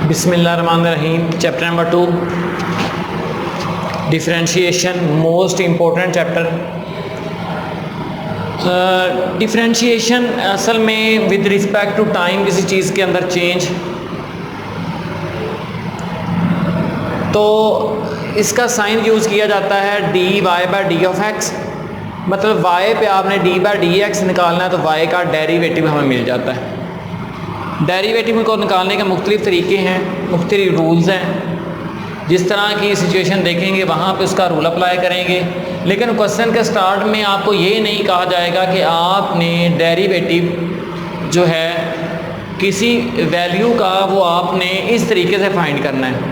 बिस्मिल्लाहिर्रहमानिर्रहीम। Chapter number 2 differentiation, most important chapter. Differentiation असल में विद रिस्पेक्ट टू टाइम किसी चीज़ के अंदर चेंज, तो इसका साइन यूज़ किया जाता है D Y by D of X. मतलब वाई पे आपने डी बाई डी एक्स निकालना है तो वाई का डेरिवेटिव हमें मिल जाता है। डेरिवेटिव को निकालने के मुख्तलिफ़ तरीके हैं, मुख्तलिफ रूल्स हैं। जिस तरह की सिचुएशन देखेंगे वहाँ पे उसका रूल अप्लाई करेंगे, लेकिन क्वेश्चन के स्टार्ट में आपको ये नहीं कहा जाएगा कि आपने डेरिवेटिव जो है किसी वैल्यू का वो आपने इस तरीके से फाइंड करना है।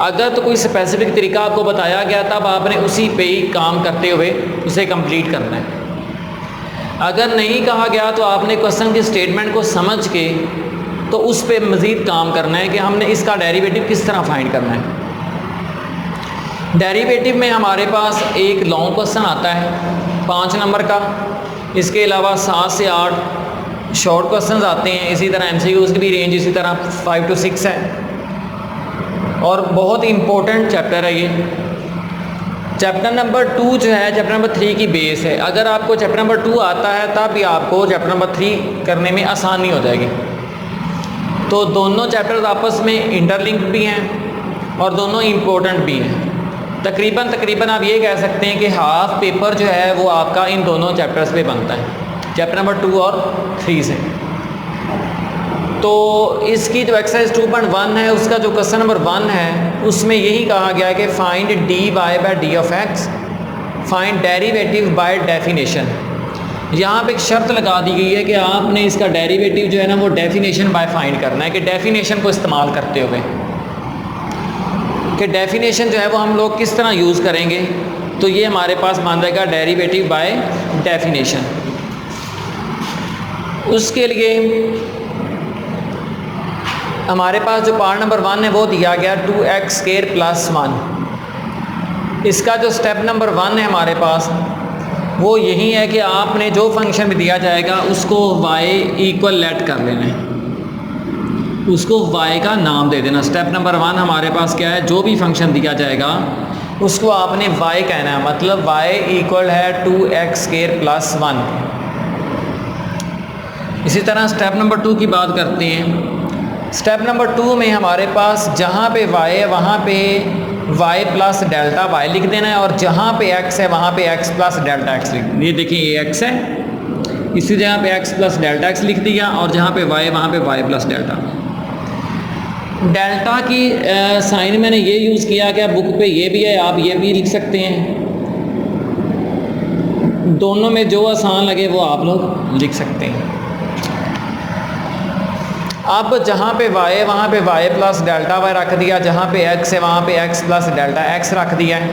अगर तो कोई स्पेसिफिक तरीका आपको बताया गया तब आपने उसी पे ही काम करते हुए उसे कंप्लीट करना है। अगर नहीं कहा गया तो आपने क्वेश्चन की स्टेटमेंट को समझ के तो उस पे मज़ीद काम करना है कि हमने इसका डेरिवेटिव किस तरह फाइंड करना है। डेरिवेटिव में हमारे पास एक लॉन्ग क्वेश्चन आता है 5 नंबर का, इसके अलावा 7 से 8 शॉर्ट क्वेश्चंस आते हैं। इसी तरह MCQs की भी रेंज इसी तरह 5 to 6 है और बहुत इम्पोर्टेंट चैप्टर है ये। चैप्टर नंबर 2 जो है चैप्टर नंबर 3 की बेस है। अगर आपको चैप्टर नंबर 2 आता है तब भी आपको चैप्टर नंबर 3 करने में आसानी हो जाएगी। तो दोनों चैप्टर्स आपस में इंटरलिंक्ड भी हैं और दोनों इम्पोर्टेंट भी हैं। तकरीबन आप ये कह सकते हैं कि हाफ पेपर जो है वो आपका इन दोनों चैप्टर्स पे बनता है, चैप्टर नंबर 2 और 3 से। तो इसकी जो एक्सरसाइज 2.1 है उसका जो क्वेश्चन नंबर 1 है उसमें यही कहा गया है कि find D Y by D of X, find derivative by definition. यहाँ पे एक शर्त लगा दी गई है कि आपने इसका डेरिवेटिव जो है ना वो डेफिनेशन बाय फाइंड करना है, कि डेफिनेशन को इस्तेमाल करते हुए कि डेफिनेशन जो है वो हम लोग किस तरह यूज़ करेंगे। तो ये हमारे पास बन जाएगा डेरिवेटिव बाय डेफिनेशन। उसके लिए हमारे पास जो पार्ट नंबर 1 है वो दिया गया 2x² + 1। इसका जो स्टेप नंबर 1 है हमारे पास वो यही है कि आपने जो फंक्शन भी दिया जाएगा उसको y इक्वल लेट कर लेना है, उसको y का नाम दे देना। स्टेप नंबर 1 हमारे पास क्या है, जो भी फंक्शन दिया जाएगा उसको आपने y कहना है, मतलब y इक्वल है 2x² + 1। इसी तरह स्टेप नंबर 2 की बात करते हैं। स्टेप नंबर 2 में हमारे पास जहाँ पे y है वहाँ पे y + डेल्टा y लिख देना है, और जहाँ पे x है वहाँ पे x + डेल्टा x लिख देना। ये देखिए ये x है, इसी जगह पे x + डेल्टा x लिख दिया, और जहाँ पे y वहाँ पे y + डेल्टा। डेल्टा की साइन मैंने ये यूज़ किया कि बुक पे ये भी है, आप ये भी लिख सकते हैं। दोनों में जो आसान लगे वो आप लोग लिख सकते हैं। अब जहाँ पे y है वहाँ पे y + डेल्टा y रख दिया, जहाँ पे x है वहाँ पे x + डेल्टा x रख दिया है।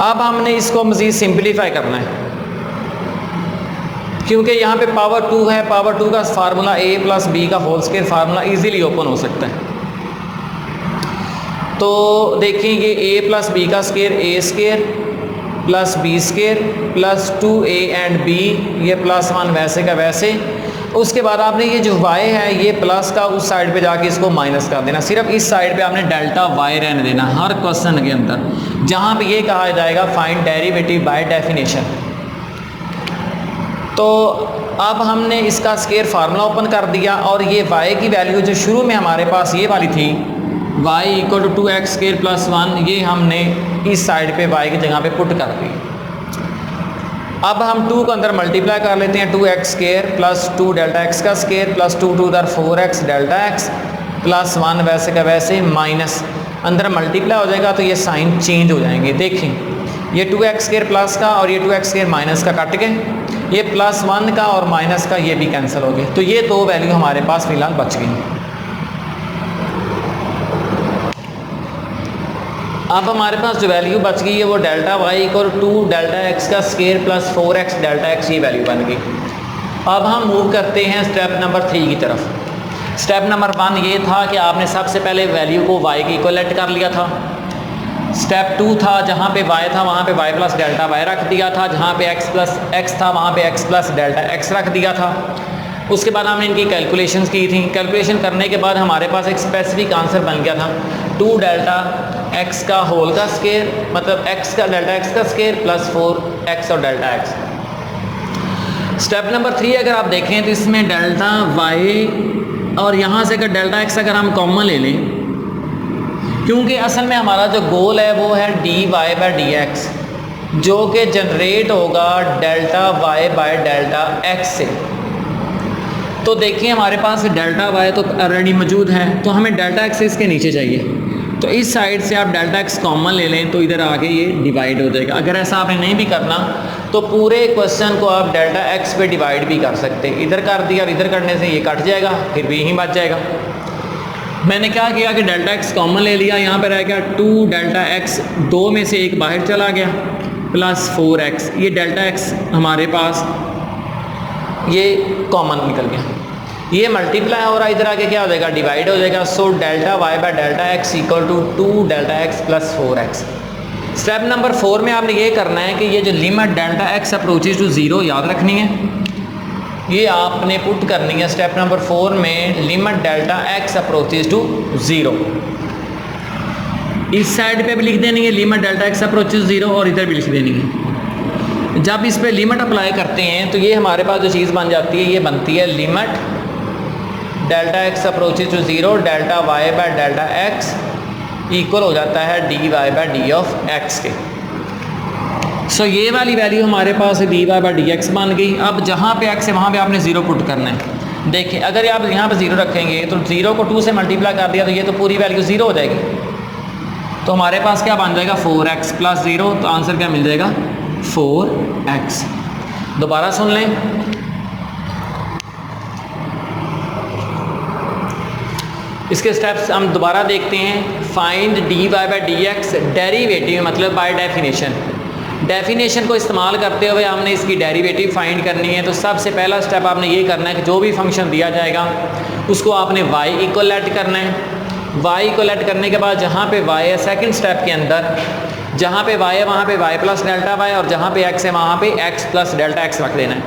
अब हमने इसको मज़ीद सिंपलीफाई करना है, क्योंकि यहाँ पे पावर 2 है। पावर 2 का फार्मूला a + b का whole square formula easily open हो सकता है। तो देखिए ये a + b का square a² + b² + 2a and b, ये +1 वैसे का वैसे। उसके बाद आपने ये जो y है ये प्लस का उस साइड पे जाके इसको माइनस कर देना। सिर्फ इस साइड पे आपने डेल्टा y रहने देना हर क्वेश्चन के अंदर, जहाँ पे ये कहा जाएगा फाइंड डेरिवेटिव बाय डेफिनेशन। तो अब हमने इसका स्क्वायर फार्मूला ओपन कर दिया, और ये y की वैल्यू जो शुरू में हमारे पास ये वाली थी y = 2x² + 1, ये हमने इस साइड पे y की जगह पे पुट कर दी। अब हम 2 को अंदर मल्टीप्लाई कर लेते हैं, 2x² + 2 डेल्टा x का स्क्वायर + 2 2 4x डेल्टा x + 1 वैसे का वैसे माइनस, अंदर मल्टीप्लाई हो जाएगा तो ये साइन चेंज हो जाएंगे। देखें ये 2x² प्लस का और ये 2x² माइनस का कट गए, ये +1 का और माइनस का ये भी कैंसिल हो गए। तो ये 2 वैल्यू हमारे पास फिलहाल बच गई। अब हमारे पास जो वैल्यू बच गई है वो डेल्टा y = 2 डेल्टा x का स्क्वायर + 4x डेल्टा x, ये वैल्यू बन गई। अब हम मूव करते हैं स्टेप नंबर 3 की तरफ। स्टेप नंबर 1 ये था कि आपने सबसे पहले वैल्यू को y के इक्वलेंट कर लिया था। स्टेप 2 था जहाँ पे y था वहाँ पे y + डेल्टा y रख दिया था, जहाँ पे x था वहाँ पे x + डेल्टा x रख दिया था। उसके बाद हमने इनकी कैलकुलेशंस की थी। कैलकुलेशन करने के बाद हमारे पास एक स्पेसिफिक आंसर बन गया था 2 डेल्टा एक्स का होल का स्केयर, मतलब एक्स का डेल्टा एक्स का स्केयर प्लस 4x और डेल्टा एक्स। स्टेप नंबर 3 अगर आप देखें तो इसमें डेल्टा वाई और यहाँ से अगर डेल्टा एक्स अगर हम कॉमन ले लें, क्योंकि असल में हमारा जो गोल है वो है D Y by D X, जो कि जनरेट होगा delta Y by delta X से। तो देखिए हमारे पास डेल्टा वाई तो ऑलरेडी मौजूद है, तो हमें डेल्टा एक्स इसके नीचे चाहिए। तो इस साइड से आप डेल्टा एक्स कॉमन ले लें तो इधर आके ये डिवाइड हो जाएगा। अगर ऐसा आपने नहीं भी करना तो पूरे क्वेश्चन को आप डेल्टा एक्स पे डिवाइड भी कर सकते हैं। इधर कर दिया और इधर करने से ये कट जाएगा, फिर भी यहीं बच जाएगा। मैंने क्या किया कि डेल्टा एक्स कॉमन ले लिया, यहाँ पर रह गया 2 डेल्टा एक्स, 2 में से एक बाहर चला गया प्लस 4x। ये डेल्टा एक्स हमारे पास ये कॉमन निकल गया, ये मल्टीप्लाई हो रहा है, इधर आके क्या हो जाएगा डिवाइड हो जाएगा। So delta Y by delta x equal to 2 delta x plus 4x। Step number 4 में आपने ये करना है कि ये जो limit delta x approaches to 0 याद रखनी है, ये आपने पुट करनी है स्टेप नंबर 4 में। Limit delta x approaches to 0 इस साइड पे भी लिख देनी है, लिमिट डेल्टा एक्स अप्रोचेज 0, और इधर भी लिख देनी है। जब इस पे लिमिट अप्लाई करते हैं तो ये हमारे पास जो चीज़ बन जाती है, ये बनती है limit delta x approaches to 0 delta Y by delta x equal हो जाता है D y by d of x के। सो ये वाली वैल्यू हमारे पास d y by d x बन गई। अब जहाँ पे एक्स है वहाँ पे आपने 0 पुट करना है। देखिए अगर आप यहाँ पे 0 रखेंगे तो 0 को 2 से मल्टीप्लाई कर दिया तो ये तो पूरी वैल्यू 0 हो जाएगी। तो हमारे पास क्या बन जाएगा 4x प्लस 0, तो आंसर क्या मिल जाएगा 4x। दोबारा सुन लें, इसके स्टेप्स हम दोबारा देखते हैं। Find D Y by D x derivative, मतलब बाय डेफिनेशन। डेफिनेशन को इस्तेमाल करते हुए हमने इसकी डेरिवेटिव फाइंड करनी है। तो सबसे पहला स्टेप आपने ये करना है कि जो भी फंक्शन दिया जाएगा उसको आपने y इक्वल ऐड करना है। y इक्वल ऐड करने के बाद जहाँ पे y है सेकंड स्टेप के अंदर, जहाँ पे y है वहाँ पे y प्लस डेल्टा y, और जहाँ पे x है वहाँ पे x प्लस डेल्टा x रख देना है।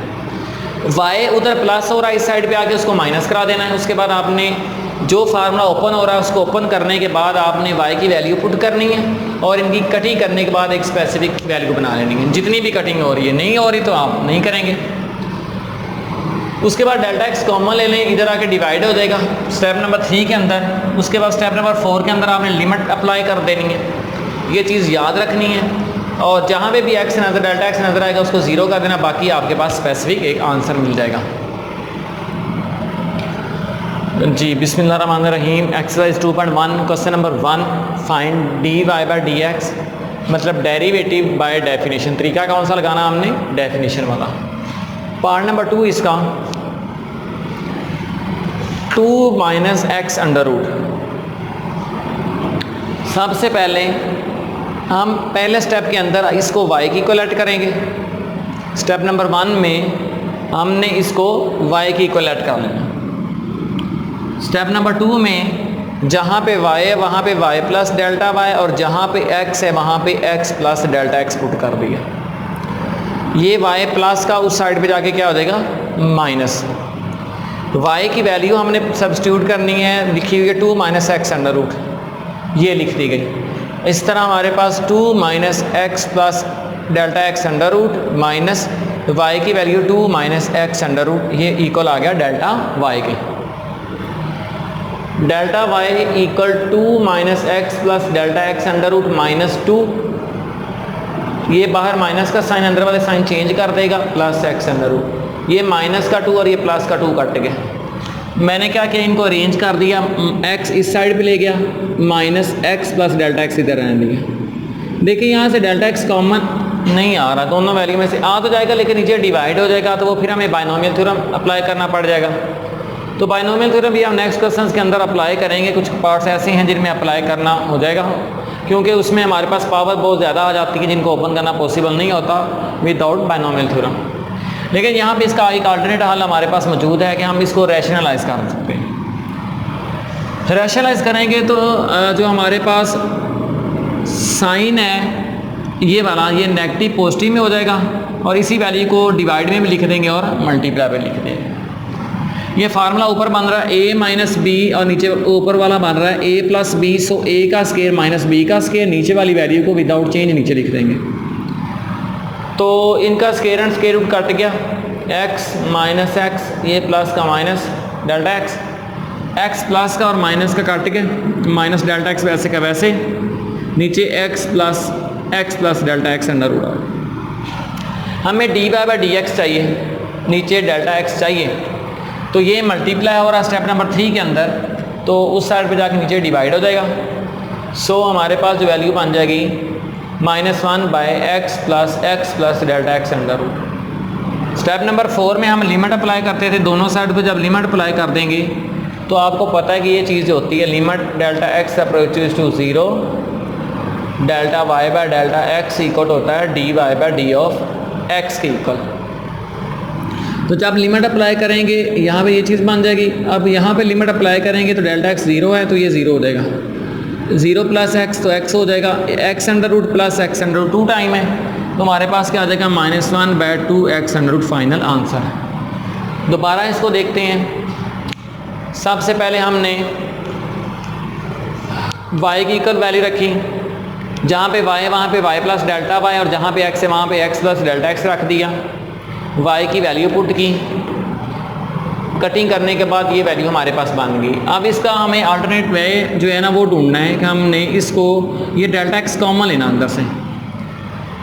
y उधर प्लस हो रहा है, इस साइड पे आके उसको माइनस करा देना है। उसके बाद आपने जो फार्मूला ओपन हो रहा है उसको ओपन करने के बाद आपने y की वैल्यू पुट करनी है, और इनकी कटिंग करने के बाद एक स्पेसिफिक वैल्यू बना लेनी है। जितनी भी कटिंग हो रही है, नहीं हो रही तो आप नहीं करेंगे। उसके बाद डेल्टा एक्स कॉमन ले लें, इधर आके डिवाइड हो जाएगा स्टेप नंबर 3 के अंदर। उसके बाद स्टेप नंबर 4 के अंदर आपने लिमिट अप्लाई कर देनी है। ये चीज़ याद रखनी है, और जहाँ पे भी एक्स नज़र डेल्टा एक्स नज़र आएगा उसको 0 कर देना, बाकी आपके पास स्पेसिफिक एक आंसर मिल जाएगा। जी बिस्मिल्लाहिर्रहमानिर्रहीम। Exercise 2.1 question number 1, find D Y by D x, मतलब डेरिवेटिव बाय डेफिनेशन। तरीका कौन सा लगाना हमने, डेफिनेशन वाला। पार्ट नंबर 2 इसका 2 माइनस एक्स अंडर रूट। सबसे पहले हम पहले स्टेप के अंदर इसको y की इक्वलेट करेंगे। स्टेप नंबर 1 में हमने इसको y की इक्वलेट कर लेना। स्टेप नंबर 2 में जहाँ पे y है वहाँ पे y प्लस डेल्टा y, और जहाँ पे x है वहाँ पे x plus delta x put कर दिया। ये y प्लस का उस साइड पे जाके क्या हो जाएगा माइनस। y की वैल्यू हमने सब्स्टिट्यूट करनी है, लिखी हुई है 2 माइनस एक्स अंडर रूट, ये लिख दी गई। इस तरह हमारे पास 2 minus x plus delta x under root minus y की value 2 minus x under root, ये इक्वल आ गया डेल्टा y के। Delta y equal 2 minus x plus delta x under root minus 2, ये बाहर माइनस का साइन अंदर वाले साइन चेंज कर देगा, प्लस एक्स अंडर रूट। ये माइनस का 2 और ये प्लस का 2 कट गया। मैंने क्या किया, इनको अरेंज कर दिया, x इस साइड पे ले गया, minus x plus delta x इधर रहने दिया। देखिए यहाँ से डेल्टा एक्स कॉमन नहीं आ रहा, दोनों वैल्यू में से आ तो जाएगा लेकिन नीचे डिवाइड हो जाएगा, तो वो फिर हमें बाइनोमियल थ्योरम अप्लाई करना पड़ जाएगा। तो बाइनोमियल थ्योरम भी हम नेक्स्ट क्वेश्चन के अंदर अप्लाई करेंगे। कुछ पार्ट्स ऐसे हैं जिनमें अप्लाई करना हो जाएगा, क्योंकि उसमें हमारे पास पावर बहुत ज़्यादा आ जाती है जिनको ओपन करना पॉसिबल नहीं होता विदाउट बाइनोमियल थ्योरम। लेकिन यहाँ पे इसका एक अल्टरनेट हल हमारे पास मौजूद है कि हम इसको रैशनलाइज कर सकते हैं। रैशनलाइज करेंगे तो जो हमारे पास साइन है ये वाला, ये नेगेटिव पॉजिटिव में हो जाएगा, और इसी वैल्यू को डिवाइड में भी लिख देंगे और मल्टीप्लाई में लिख देंगे। ये फार्मूला ऊपर बन रहा है a माइनस बी और नीचे ऊपर वाला बन रहा है a plus b, so a का स्केयर माइनस b का स्केयर, नीचे वाली वैल्यू को विदाउट चेंज नीचे लिख देंगे। तो इनका square and square root cut गया, x माइनस एक्स, ये प्लस का minus delta x, x plus का और माइनस का कट के माइनस डेल्टा x वैसे का वैसे, नीचे x plus delta x under root. हमें dy बाई डी एक्स चाहिए, नीचे डेल्टा x चाहिए, तो ये मल्टीप्लाई हो रहा है स्टेप नंबर 3 के अंदर, तो उस साइड पे जाके नीचे डिवाइड हो जाएगा। सो हमारे पास जो वैल्यू बन जाएगी -1 by x plus delta x under root. Step number 4 में हम लिमिट अप्लाई करते थे, दोनों साइड पे जब लिमिट अप्लाई कर देंगे तो आपको पता है कि ये चीज़ जो होती है limit delta x approaches to 0, delta y by delta x equal होता है dy by D of x के इक्वल। तो जब लिमिट अप्लाई करेंगे यहाँ पे ये चीज़ बन जाएगी। अब यहाँ पे लिमिट अप्लाई करेंगे तो डेल्टा x 0 है तो ये 0 हो जाएगा, 0 प्लस x तो x हो जाएगा, x under root plus x under root 2 time है, तो हमारे पास क्या आ जाएगा -1 बाई 2 x अंडर रूट फाइनल आंसर है। दोबारा इसको देखते हैं। सबसे पहले हमने y की इक्वल वैल्यू रखी, जहाँ पे y है वहाँ पे y प्लस डेल्टा y, और जहाँ पे x है वहाँ पे x प्लस डेल्टा x रख दिया, y की वैल्यू पुट की, कटिंग करने के बाद ये वैल्यू हमारे पास बन गई। अब इसका हमें अल्टरनेट वे जो है ना वो ढूंढना है कि हमने इसको ये डेल्टा x कॉमन लेना अंदर से।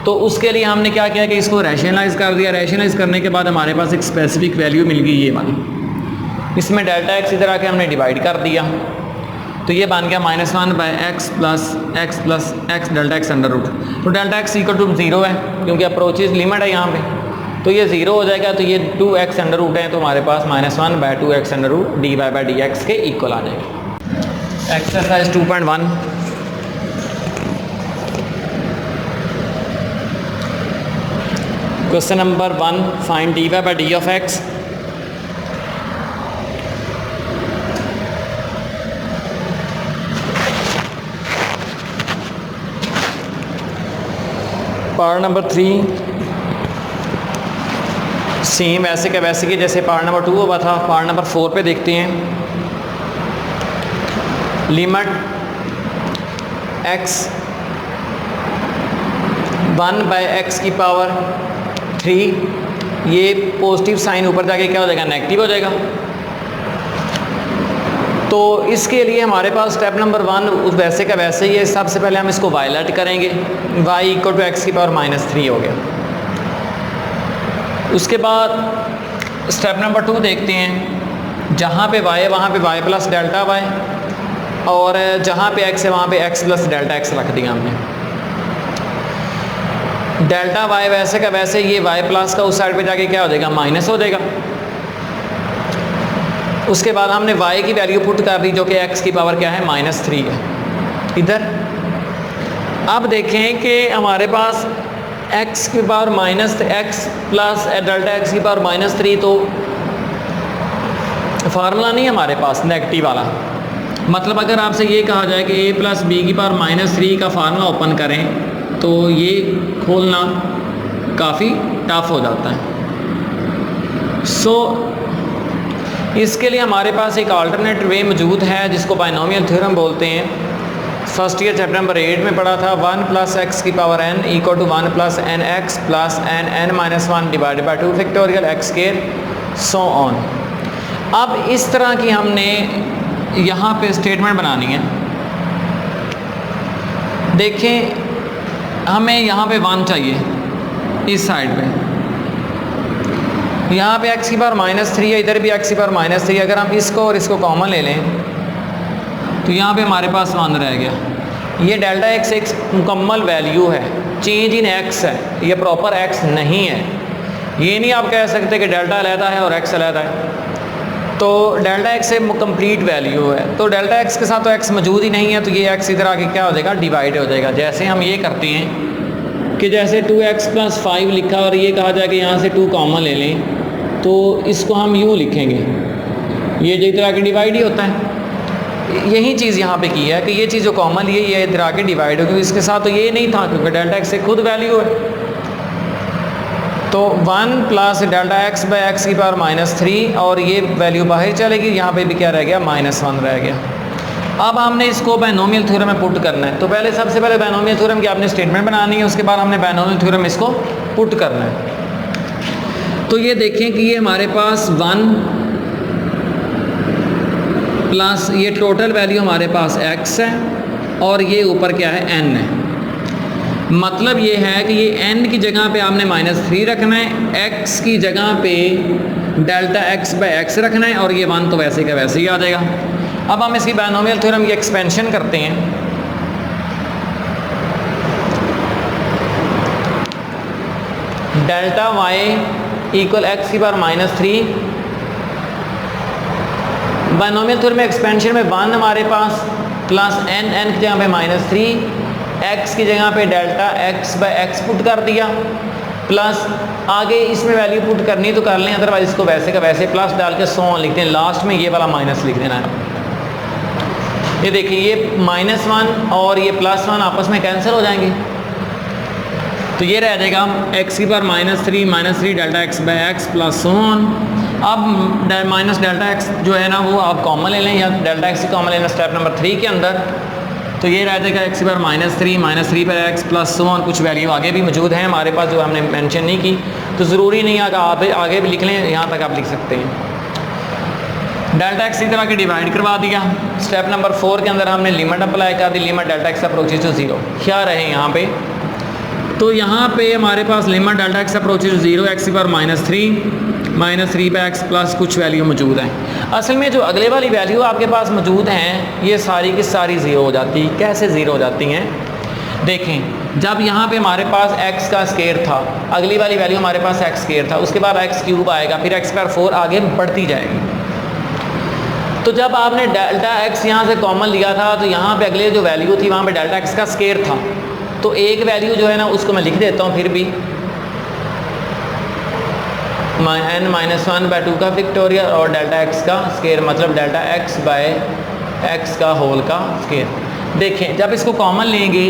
तो उसके लिए हमने क्या किया कि इसको रैशनलाइज कर दिया, रैशनलाइज करने के बाद हमारे पास एक स्पेसिफिक वैल्यू मिल गई ये वाली, इसमें डेल्टा x इधर आके हमने डिवाइड कर दिया, तो ये बन गया -1 by x plus x delta x under root. तो डेल्टा x इक्वल टू 0 है क्योंकि अप्रोचेज लिमिट है यहाँ पे, तो ये 0 हो जाएगा, तो ये 2x अंडर रूट है, तो हमारे पास -1 by 2x under root dy by D x के इक्वल आ जाएगा। Exercise 2.1 question number 1, find dy by D of x। Part number 3 same ऐसे का वैसे कि जैसे पार्ट नंबर 2 हुआ था। पार्ट नंबर 4 पे देखते हैं। लिमिट x 1 बाई एक्स की पावर 3, ये पॉजिटिव साइन ऊपर जाके क्या हो जाएगा नेगेटिव हो जाएगा। तो इसके लिए हमारे पास स्टेप नंबर 1 वैसे का वैसे ही है। सबसे पहले हम इसको वायलेट करेंगे, y इक्वल टू एक्स की पावर -3 हो गया। उसके बाद स्टेप नंबर 2 देखते हैं, जहाँ पे y है वहाँ पे y प्लस डेल्टा y, और जहाँ पे x है वहाँ पे x प्लस डेल्टा x रख दिया हमने। डेल्टा y वैसे का वैसे ये y प्लस का उस साइड पे जाके क्या हो जाएगा माइनस हो जाएगा। उसके बाद हमने y की वैल्यू पुट कर दी जो कि x की पावर क्या है -3 है इधर। अब देखें कि हमारे पास x की power -x plus delta x की पावर -3, तो फार्मूला नहीं हमारे पास नेगेटिव वाला। मतलब अगर आपसे ये कहा जाए कि a प्लस बी की पावर -3 का फार्मूला ओपन करें तो ये खोलना काफ़ी टफ हो जाता है। सो इसके लिए हमारे पास एक अल्टरनेट वे मौजूद है जिसको बायनोमियल थ्योरम बोलते हैं। फर्स्ट ईयर चैप्टर नंबर 8 में पढ़ा था। 1 प्लस एक्स की power n equal to 1 plus n x plus n -1 divided by 2 factorial x square so on. अब इस तरह की हमने यहाँ पे स्टेटमेंट बनानी है। देखें हमें यहाँ पे 1 चाहिए इस साइड पे, यहाँ पे x की पावर -3 है, इधर भी x की पावर -3। अगर हम इसको और इसको कॉमन ले लें तो यहाँ पे हमारे पास 1 रह गया। ये डेल्टा x एक मुकम्मल वैल्यू है, चेंज इन x है, ये प्रॉपर x नहीं है। ये नहीं आप कह सकते कि डेल्टा अलहदा है और x अलहदा है। तो डेल्टा x एक कंप्लीट वैल्यू है, तो डेल्टा x के साथ तो x मौजूद ही नहीं है, तो ये x इधर आके क्या हो जाएगा डिवाइड हो जाएगा। जैसे हम ये करते हैं कि जैसे 2x + 5 लिखा और ये कहा जाए कि यहाँ से 2 कॉमन ले लें, तो इसको हम यूँ लिखेंगे, ये जो इधर आके डिवाइड ही होता है। यही चीज़ यहाँ पे की है कि ये चीज़ जो कॉमन ली है ये इधर आके डिवाइड हो, क्योंकि इसके साथ तो ये नहीं था क्योंकि डेल्टा x से खुद वैल्यू है। तो 1 plus delta x by x की पावर -3 और ये वैल्यू बाहर चलेगी, यहाँ पे भी क्या रह गया -1 रह गया। अब हमने इसको बायनोमियल थ्योरम में पुट करना है। तो पहले सबसे पहले बायनोमियल थ्योरम की आपने स्टेटमेंट बनानी है, उसके बाद हमने बायनोमियल थ्योरम इसको पुट करना है। तो ये देखें कि ये हमारे पास 1 प्लस ये टोटल वैल्यू हमारे पास x है और ये ऊपर क्या है n है। मतलब ये है कि ये n की जगह पे आपने -3 रखना है, x की जगह पे डेल्टा x बाई एक्स रखना है और ये 1 तो वैसे का वैसे ही आ जाएगा। अब हम इसकी बायनोमियल थ्योरम की एक्सपेंशन करते हैं। डेल्टा y इक्वल एक्स की पावर -3, बायनोमियल थ्योरम में एक्सपेंशन में 1 हमारे पास प्लस n की जगह पे -3, x की जगह पे delta x by x put कर दिया, प्लस आगे इसमें वैल्यू पुट करनी तो कर लें, अदरवाइज इसको वैसे का वैसे प्लस डाल के 100 लिखते हैं, लास्ट में ये वाला माइनस लिख देना है। ये देखिए ये -1 और ये +1 आपस में कैंसिल हो जाएंगे, तो ये रह जाएगा x की power -3 delta x by x plus 1। अब माइनस डेल्टा x जो है ना वो आप कॉमन ले लें या डेल्टा x कॉमन लेना स्टेप नंबर 3 के अंदर, तो ये रह जाएगा x की पावर -3 पर x प्लस 1। कुछ वैल्यू आगे भी मौजूद हैं हमारे पास जो हमने मेंशन नहीं की, तो ज़रूरी नहीं है कि आप आगे भी लिख लें, यहाँ तक आप लिख सकते हैं। डेल्टा एक्स इस तरह के डिवाइड करवा दिया। स्टेप नंबर 4 के अंदर हमने लिमिट अप्लाई कर दी, limit delta x approaches to 0। क्या रहे यहाँ पे, तो यहाँ पे हमारे पास limit delta x approaches to 0 x की पावर -3 पे एक्स प्लस कुछ वैल्यू मौजूद हैं। असल में जो अगले वाली वैल्यू आपके पास मौजूद हैं ये सारी की सारी ज़ीरो हो जाती है। कैसे ज़ीरो हो जाती हैं, देखें जब यहाँ पे हमारे पास x का स्केयर था, अगली वाली वैल्यू हमारे पास x स्केयर था, उसके बाद x क्यूब आएगा, फिर x पावर 4 आगे बढ़ती जाएगी। तो जब आपने डेल्टा x यहाँ से कॉमन लिया था तो यहाँ पे अगले जो वैल्यू थी वहाँ पे डेल्टा x का स्केयर था, तो एक वैल्यू जो है ना उसको मैं लिख देता हूँ, फिर भी n-1/2 का फैक्टोरियल और डेल्टा x का स्केयर, मतलब डेल्टा x बाय x का होल का स्केयर। देखें जब इसको कॉमन लेंगे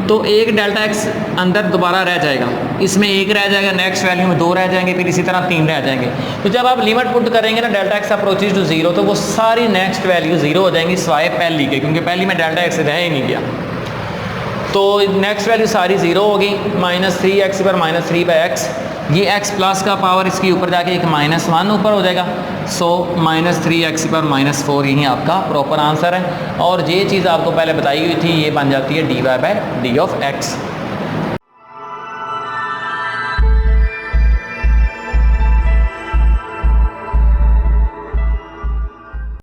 तो एक डेल्टा x अंदर दोबारा रह जाएगा, इसमें एक रह जाएगा, नेक्स्ट वैल्यू में 2 रह जाएंगे, फिर इसी तरह 3 रह जाएंगे। तो जब आप लिमिट पुट करेंगे ना डेल्टा x अप्रोचेज टू 0, तो वो सारी नेक्स्ट वैल्यू 0 हो जाएंगी सिवाय पहली के, क्योंकि पहली में डेल्टा x रह ही नहीं गया। तो नेक्स्ट वैल्यू सारी 0 होगी, -3 एक्स पर -3/x, ये x प्लस का पावर इसके ऊपर जाके एक -1 ऊपर हो जाएगा, सो -3 एक्स पर -4 यही आपका प्रॉपर आंसर है। और ये चीज़ आपको पहले बताई हुई थी, ये बन जाती है dy/d ऑफ x।